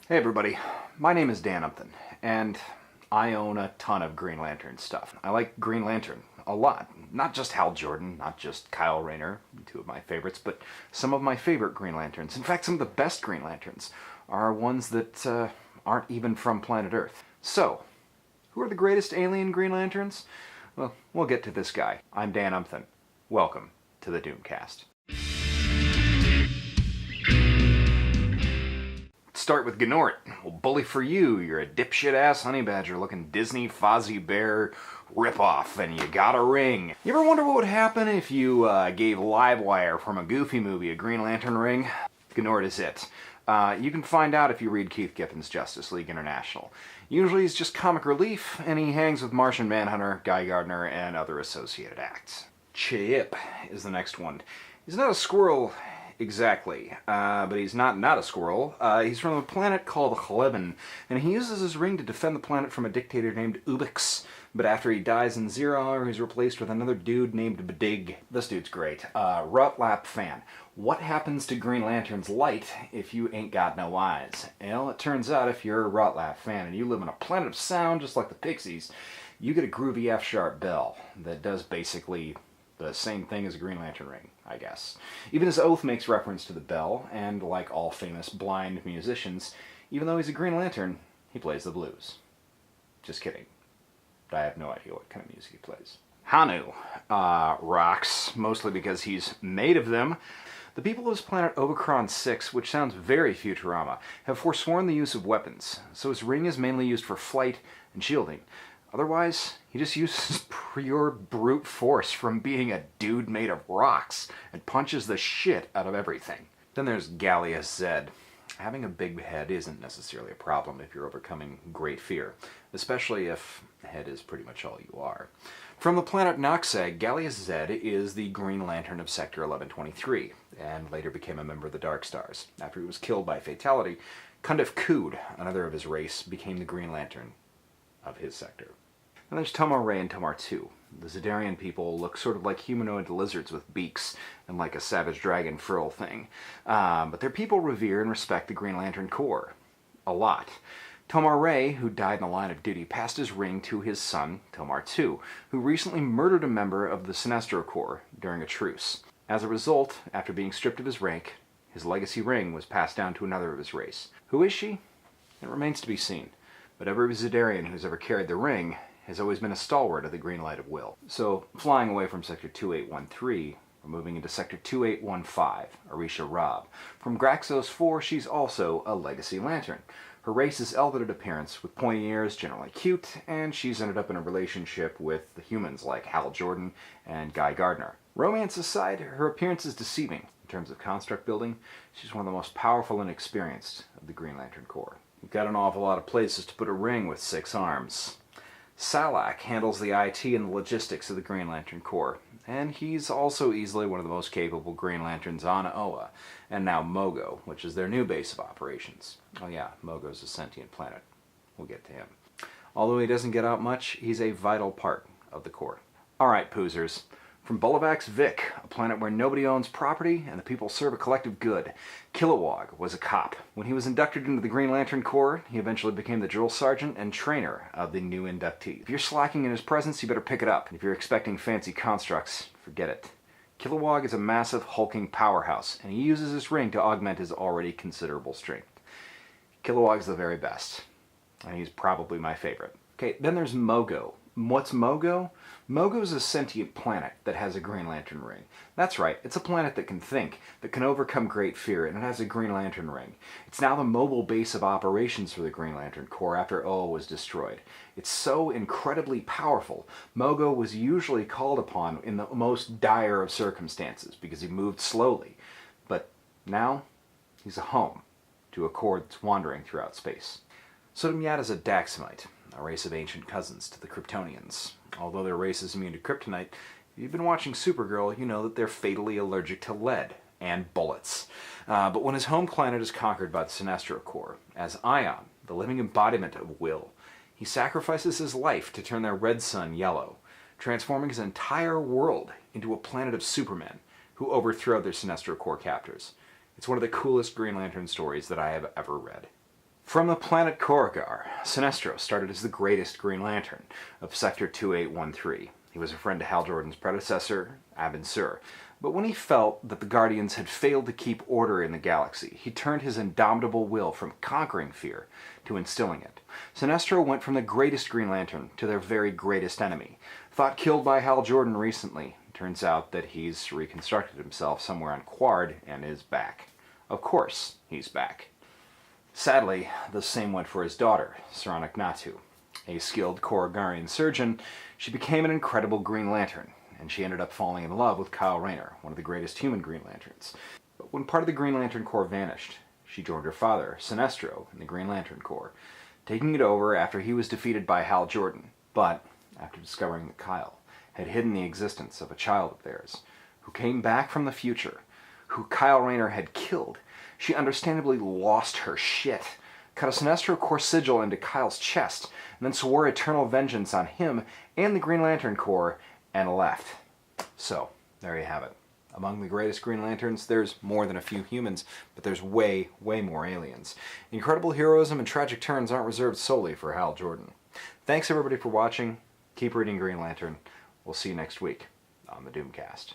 Hey everybody, my name is Dan Upton, and I own a ton of Green Lantern stuff. I like Green Lantern a lot. Not just Hal Jordan, not just Kyle Rayner, two of my favorites, but some of my favorite Green Lanterns. In fact, some of the best Green Lanterns are ones that aren't even from planet Earth. So, who are the greatest alien Green Lanterns? Well, we'll get to this guy. I'm Dan Upton. Welcome to the Doomcast. Start with Gnort. Well, bully for you. You're a dipshit-ass honey badger looking Disney Fozzie Bear ripoff, and you got a ring. You ever wonder what would happen if you gave Livewire from a Goofy movie a Green Lantern ring? Gnort is it. You can find out if you read Keith Giffen's Justice League International. Usually he's just comic relief, and he hangs with Martian Manhunter, Guy Gardner, and other associated acts. Chip is the next one. He's not a squirrel exactly, but he's not a squirrel. He's from a planet called Chlebin, and he uses his ring to defend the planet from a dictator named Ubix. But after he dies in 0 Hour, he's replaced with another dude named Bdig. This dude's great. Rutlap fan. What happens to Green Lantern's light if you ain't got no eyes? Well, it turns out if you're a Rutlap fan and you live on a planet of sound just like the Pixies, you get a groovy F-sharp bell that does basically the same thing as a Green Lantern ring, I guess. Even his oath makes reference to the bell, and like all famous blind musicians, even though he's a Green Lantern, he plays the blues. Just kidding. I have no idea what kind of music he plays. Hanu rocks, mostly because he's made of them. The people of his planet Omicron 6, which sounds very Futurama, have forsworn the use of weapons, so his ring is mainly used for flight and shielding. Otherwise, he just uses pure brute force from being a dude made of rocks and punches the shit out of everything. Then there's Gallius Zed. Having a big head isn't necessarily a problem if you're overcoming great fear, especially if head is pretty much all you are. From the planet Noxag, Gallius Zed is the Green Lantern of Sector 1123, and later became a member of the Dark Stars. After he was killed by fatality, Kundif Kood, another of his race, became the Green Lantern of his sector. And there's Tomar Ray and Tomar 2. The Zedarian people look sort of like humanoid lizards with beaks and like a savage dragon frill thing. But their people revere and respect the Green Lantern Corps a lot. Tomar Ray, who died in the line of duty, passed his ring to his son, Tomar 2, who recently murdered a member of the Sinestro Corps during a truce. As a result, after being stripped of his rank, his legacy ring was passed down to another of his race. Who is she? It remains to be seen. But every Zedarian who's ever carried the ring has always been a stalwart of the Green Light of Will. So, flying away from Sector 2813, we're moving into Sector 2815, Arisha Robb. From Graxos 4, she's also a Legacy Lantern. Her race is elevated appearance, with pointy ears, generally cute, and she's ended up in a relationship with the humans like Hal Jordan and Guy Gardner. Romance aside, her appearance is deceiving. In terms of construct building, she's one of the most powerful and experienced of the Green Lantern Corps. We've got an awful lot of places to put a ring with 6 arms. Salak handles the IT and the logistics of the Green Lantern Corps, and he's also easily one of the most capable Green Lanterns on Oa, and now Mogo, which is their new base of operations. Oh yeah, Mogo's a sentient planet. We'll get to him. Although he doesn't get out much, he's a vital part of the Corps. Alright, poozers. From Bullavax Vic, a planet where nobody owns property and the people serve a collective good, Kilowog was a cop. When he was inducted into the Green Lantern Corps, he eventually became the drill sergeant and trainer of the new inductee. If you're slacking in his presence, you better pick it up. If you're expecting fancy constructs, forget it. Kilowog is a massive, hulking powerhouse, and he uses his ring to augment his already considerable strength. Kilowog's the very best, and he's probably my favorite. Okay, then there's Mogo. What's Mogo? Mogo's a sentient planet that has a Green Lantern ring. That's right, it's a planet that can think, that can overcome great fear, and it has a Green Lantern ring. It's now the mobile base of operations for the Green Lantern Corps after Oa was destroyed. It's so incredibly powerful, Mogo was usually called upon in the most dire of circumstances because he moved slowly. But now, he's a home to a Corps that's wandering throughout space. Sodom-Yat is a Daxamite, a race of ancient cousins to the Kryptonians. Although their race is immune to kryptonite, if you've been watching Supergirl, you know that they're fatally allergic to lead and bullets. But when his home planet is conquered by the Sinestro Corps, as Ion, the living embodiment of will, he sacrifices his life to turn their red sun yellow, transforming his entire world into a planet of supermen who overthrow their Sinestro Corps captors. It's one of the coolest Green Lantern stories that I have ever read. From the planet Korrigar, Sinestro started as the greatest Green Lantern of Sector 2813. He was a friend to Hal Jordan's predecessor, Abin Sur, but when he felt that the Guardians had failed to keep order in the galaxy, he turned his indomitable will from conquering fear to instilling it. Sinestro went from the greatest Green Lantern to their very greatest enemy. Thought killed by Hal Jordan recently, turns out that he's reconstructed himself somewhere on Quard and is back. Of course, he's back. Sadly, the same went for his daughter, Saranac Natu. A skilled Korrigarian surgeon, she became an incredible Green Lantern, and she ended up falling in love with Kyle Rayner, one of the greatest human Green Lanterns. But when part of the Green Lantern Corps vanished, she joined her father, Sinestro, in the Green Lantern Corps, taking it over after he was defeated by Hal Jordan, but after discovering that Kyle had hidden the existence of a child of theirs, who came back from the future, who Kyle Rayner had killed, she understandably lost her shit, cut a Sinestro Corps sigil into Kyle's chest, and then swore eternal vengeance on him and the Green Lantern Corps, and left. So, there you have it. Among the greatest Green Lanterns, there's more than a few humans, but there's way, way more aliens. Incredible heroism and tragic turns aren't reserved solely for Hal Jordan. Thanks everybody for watching. Keep reading Green Lantern. We'll see you next week on the Doomcast.